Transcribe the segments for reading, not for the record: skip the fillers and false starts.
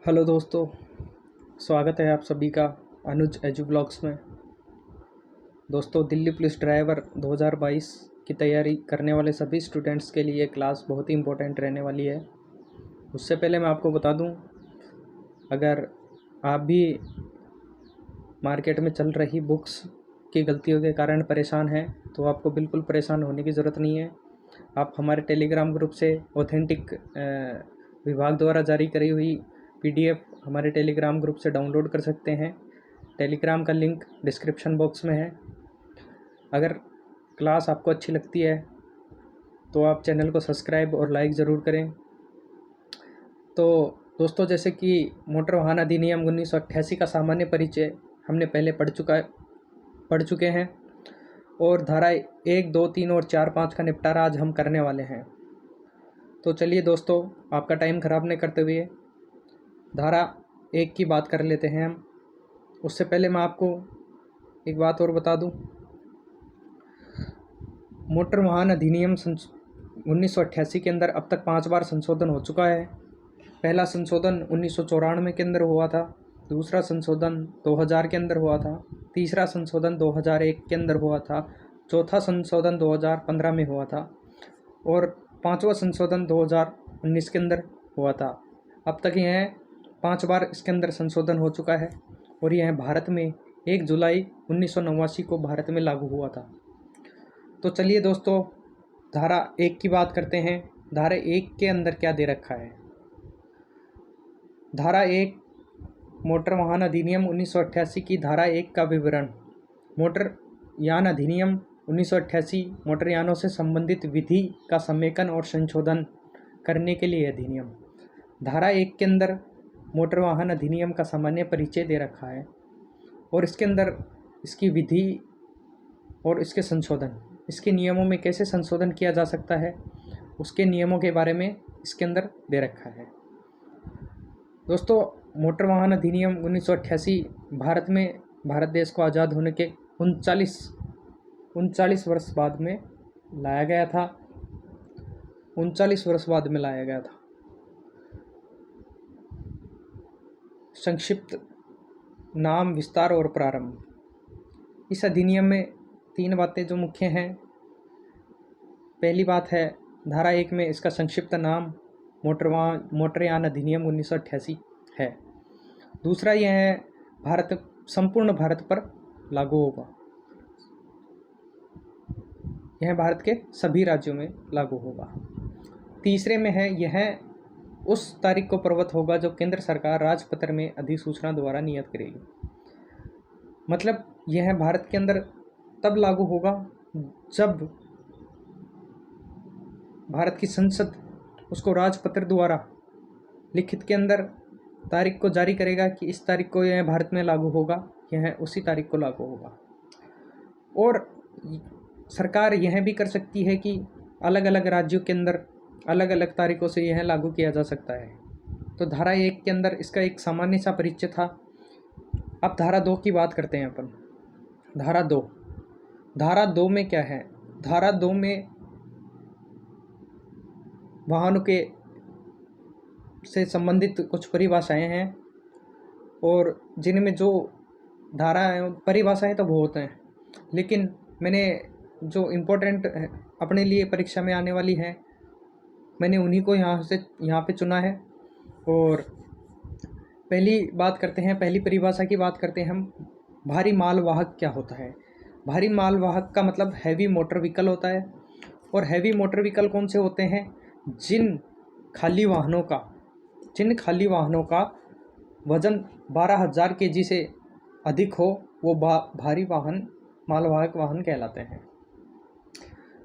Hello दोस्तों, स्वागत है आप सभी का अनुज एजू ब्लॉग्स में। दोस्तों, दिल्ली पुलिस ड्राइवर 2022 की तैयारी करने वाले सभी स्टूडेंट्स के लिए क्लास बहुत ही इम्पोर्टेंट रहने वाली है। उससे पहले मैं आपको बता दूं, अगर आप भी मार्केट में चल रही बुक्स की गलतियों के कारण परेशान हैं तो आपको बिल्कुल परेशान होने की ज़रूरत नहीं है। आप हमारे टेलीग्राम ग्रुप से ऑथेंटिक विभाग द्वारा जारी करी हुई पीडीएफ हमारे टेलीग्राम ग्रुप से डाउनलोड कर सकते हैं। टेलीग्राम का लिंक डिस्क्रिप्शन बॉक्स में है। अगर क्लास आपको अच्छी लगती है तो आप चैनल को सब्सक्राइब और लाइक ज़रूर करें। तो दोस्तों, जैसे कि मोटर वाहन अधिनियम 1988 का सामान्य परिचय हमने पहले पढ़ चुके हैं और धारा 1, 2, 3 और 4, 5 का निपटारा आज हम करने वाले हैं। तो चलिए दोस्तों, आपका टाइम ख़राब नहीं करते हुए धारा 1 की बात कर लेते हैं हम। उससे पहले मैं आपको एक बात और बता दूं, मोटर वाहन अधिनियम 1988 के अंदर अब तक 5 बार संशोधन हो चुका है। पहला संशोधन 1994 के अंदर हुआ था, दूसरा संशोधन 2000 के अंदर हुआ था, तीसरा संशोधन 2001 के अंदर हुआ था, चौथा संशोधन 2015 में हुआ था और पाँचवा संशोधन 2019 के अंदर हुआ था। अब तक यह 5 बार इसके अंदर संशोधन हो चुका है और यह भारत में 1 जुलाई 1989 को भारत में लागू हुआ था। तो चलिए दोस्तों, धारा 1 की बात करते हैं। धारा 1 के अंदर क्या दे रखा है। धारा 1 मोटर वाहन अधिनियम 1988 की धारा 1 का विवरण। मोटर यान अधिनियम 1988 मोटर यानों से संबंधित विधि का समेकन और संशोधन करने के लिए अधिनियम। धारा 1 के अंदर मोटर वाहन अधिनियम का सामान्य परिचय दे रखा है और इसके अंदर इसकी विधि और इसके संशोधन, इसके नियमों में कैसे संशोधन किया जा सकता है, उसके नियमों के बारे में इसके अंदर दे रखा है। दोस्तों, मोटर वाहन अधिनियम 1988 भारत देश को आज़ाद होने के 39 वर्ष बाद में लाया गया था। 39 वर्ष बाद में लाया गया था। संक्षिप्त नाम, विस्तार और प्रारंभ। इस अधिनियम में 3 बातें जो मुख्य हैं। पहली बात है, धारा 1 में इसका संक्षिप्त नाम मोटरयान अधिनियम 1988 है। दूसरा यह है, संपूर्ण भारत पर लागू होगा। यह भारत के सभी राज्यों में लागू होगा। तीसरे में है, यह उस तारीख को प्रवृत्त होगा जो केंद्र सरकार राजपत्र में अधिसूचना द्वारा नियत करेगी। मतलब यह भारत के अंदर तब लागू होगा जब भारत की संसद उसको राजपत्र द्वारा लिखित के अंदर तारीख को जारी करेगा कि इस तारीख को यह भारत में लागू होगा, यह उसी तारीख को लागू होगा। और सरकार यह भी कर सकती है कि अलग अलग राज्यों के अंदर अलग अलग तारीखों से यह लागू किया जा सकता है। तो धारा 1 के अंदर इसका एक सामान्य सा परिचय था। अब धारा 2 की बात करते हैं अपन। धारा 2 में क्या है। धारा 2 में वाहनों के से संबंधित कुछ परिभाषाएं हैं और जिनमें जो धारा परिभाषाएं तो बहुत हैं, लेकिन मैंने जो इम्पोर्टेंट अपने लिए परीक्षा में आने वाली हैं, मैंने उन्हीं को यहाँ पे चुना है। और पहली परिभाषा की बात करते हैं हम। भारी मालवाहक क्या होता है। भारी मालवाहक का मतलब हैवी मोटर व्हीकल होता है। और हैवी मोटर व्हीकल कौन से होते हैं, जिन खाली वाहनों का वजन 12,000 kg से अधिक हो, वो भारी मालवाहक वाहन कहलाते हैं।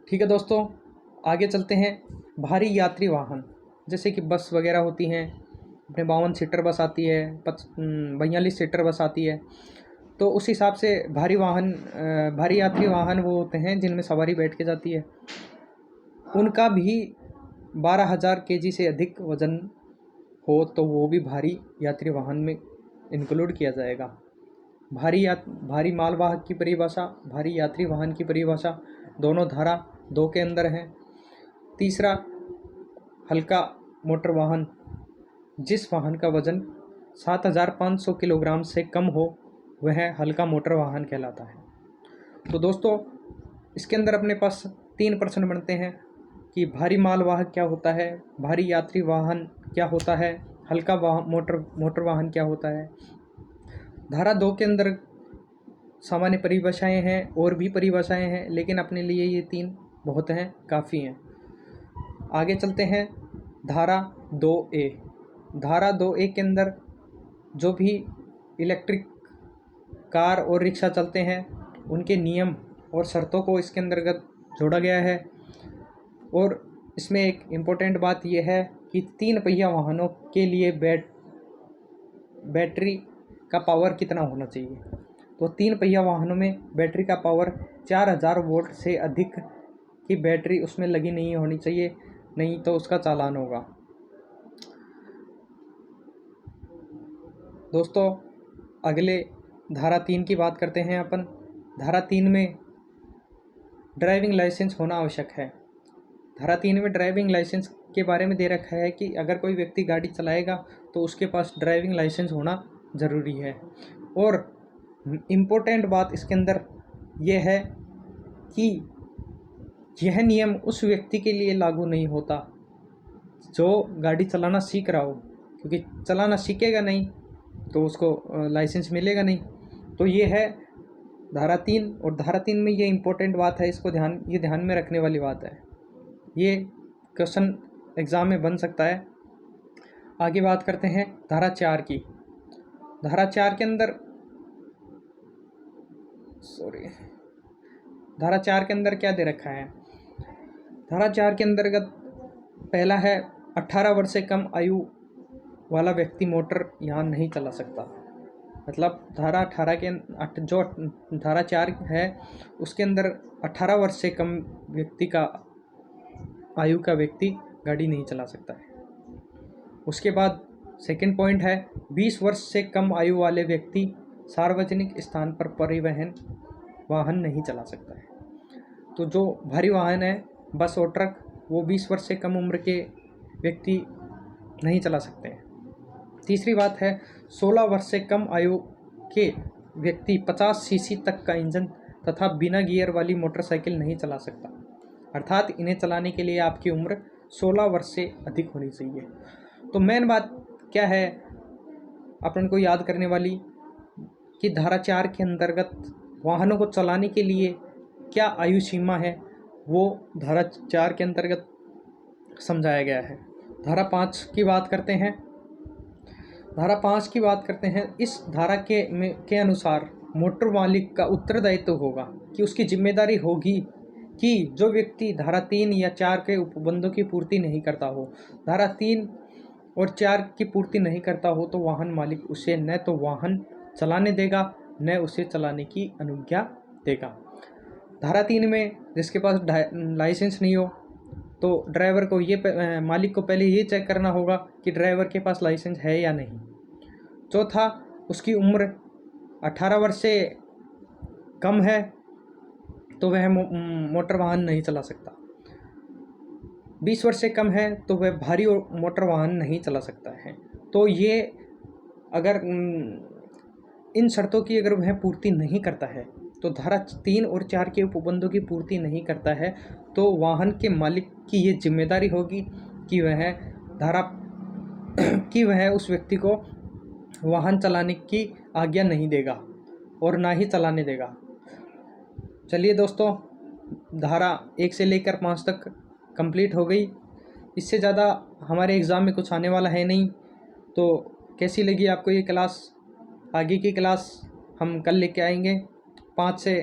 ठीक है दोस्तों, आगे चलते हैं। भारी यात्री वाहन, जैसे कि बस वगैरह होती हैं, अपने 52 सीटर बस आती है, 42 सीटर बस आती है। तो उस हिसाब से भारी यात्री वाहन वो होते हैं जिनमें सवारी बैठ के जाती है। उनका भी 12,000 kg से अधिक वजन हो तो वो भी भारी यात्री वाहन में इंक्लूड किया जाएगा। भारी मालवाहक की परिभाषा, भारी यात्री वाहन की परिभाषा दोनों धारा 2 के अंदर हैं। तीसरा, हल्का मोटर वाहन, जिस वाहन का वजन 7,500 किलोग्राम से कम हो वह हल्का मोटर वाहन कहलाता है। तो दोस्तों इसके अंदर अपने पास 3 प्रश्न बनते हैं कि भारी मालवाहक क्या होता है, भारी यात्री वाहन क्या होता है, हल्का मोटर वाहन क्या होता है। धारा 2 के अंदर सामान्य परिभाषाएं हैं, और भी परिभाषाएं हैं, लेकिन अपने लिए ये 3 बहुत हैं, काफ़ी हैं। आगे चलते हैं धारा 2A। धारा 2A के अंदर जो भी इलेक्ट्रिक कार और रिक्शा चलते हैं उनके नियम और शर्तों को इसके अंतर्गत जोड़ा गया है। और इसमें एक इम्पोर्टेंट बात यह है कि 3 पहिया वाहनों के लिए बैटरी का पावर कितना होना चाहिए। तो 3 पहिया वाहनों में बैटरी का पावर 4000 वोल्ट से अधिक की बैटरी उसमें लगी नहीं होनी चाहिए, नहीं तो उसका चालान होगा। दोस्तों अगले धारा 3 की बात करते हैं अपन। धारा 3 में ड्राइविंग लाइसेंस होना आवश्यक है। धारा 3 में ड्राइविंग लाइसेंस के बारे में दे रखा है कि अगर कोई व्यक्ति गाड़ी चलाएगा तो उसके पास ड्राइविंग लाइसेंस होना ज़रूरी है। और इम्पोर्टेंट बात इसके अंदर यह है कि यह नियम उस व्यक्ति के लिए लागू नहीं होता जो गाड़ी चलाना सीख रहा हो, क्योंकि चलाना सीखेगा नहीं तो उसको लाइसेंस मिलेगा नहीं। तो ये है धारा 3। और धारा 3 में ये इम्पोर्टेंट बात है, इसको ध्यान में रखने वाली बात है। ये क्वेश्चन एग्ज़ाम में बन सकता है। आगे बात करते हैं धारा 4 की। धारा 4 के अंदर धारा 4 के अंदर क्या दे रखा है। धारा 4 के अंतर्गत पहला है 18 वर्ष से कम आयु वाला व्यक्ति मोटर यान नहीं चला सकता। मतलब धारा 4 है उसके अंदर 18 वर्ष से कम आयु का व्यक्ति गाड़ी नहीं चला सकता है। उसके बाद सेकंड पॉइंट है 20 वर्ष से कम आयु वाले व्यक्ति सार्वजनिक स्थान पर परिवहन वाहन नहीं चला सकता है। तो जो भारी वाहन है बस और ट्रक, वो 20 वर्ष से कम उम्र के व्यक्ति नहीं चला सकते हैं। तीसरी बात है 16 वर्ष से कम आयु के व्यक्ति 50 सीसी तक का इंजन तथा बिना गियर वाली मोटरसाइकिल नहीं चला सकता। अर्थात इन्हें चलाने के लिए आपकी उम्र 16 वर्ष से अधिक होनी चाहिए। तो मेन बात क्या है अपन को याद करने वाली कि धारा 4 के अंतर्गत वाहनों को चलाने के लिए क्या आयु सीमा है, वो धारा 4 के अंतर्गत समझाया गया है। धारा 5 की बात करते हैं। धारा 5 की बात करते हैं। इस धारा के अनुसार मोटर मालिक का उत्तरदायित्व होगा कि उसकी जिम्मेदारी होगी कि जो व्यक्ति धारा 3 या 4 के उपबंधों की पूर्ति नहीं करता हो, धारा 3 और 4 की पूर्ति नहीं करता हो, तो वाहन मालिक उसे न तो वाहन चलाने देगा न उसे चलाने की अनुज्ञा देगा। धारा 3 में जिसके पास लाइसेंस नहीं हो तो ड्राइवर को मालिक को पहले ये चेक करना होगा कि ड्राइवर के पास लाइसेंस है या नहीं। चौथा, उसकी उम्र 18 वर्ष से कम है तो वह मोटर वाहन नहीं चला सकता। 20 वर्ष से कम है तो वह भारी मोटर वाहन नहीं चला सकता है। तो ये अगर इन शर्तों की अगर वह पूर्ति नहीं करता है, तो धारा 3 और 4 के उपबंधों की पूर्ति नहीं करता है, तो वाहन के मालिक की ये जिम्मेदारी होगी कि वह उस व्यक्ति को वाहन चलाने की आज्ञा नहीं देगा और ना ही चलाने देगा। चलिए दोस्तों, धारा 1 से लेकर 5 तक कंप्लीट हो गई। इससे ज़्यादा हमारे एग्ज़ाम में कुछ आने वाला है नहीं। तो कैसी लगी आपको ये क्लास? आगे की क्लास हम कल लेके आएंगे। 5 से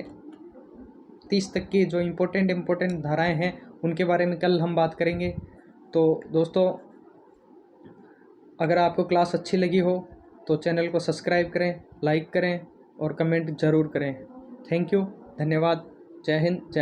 30 तक की जो इम्पोर्टेंट धाराएं हैं उनके बारे में कल हम बात करेंगे। तो दोस्तों, अगर आपको क्लास अच्छी लगी हो तो चैनल को सब्सक्राइब करें, लाइक करें और कमेंट ज़रूर करें। थैंक यू, धन्यवाद। जय हिंद, जय भारत।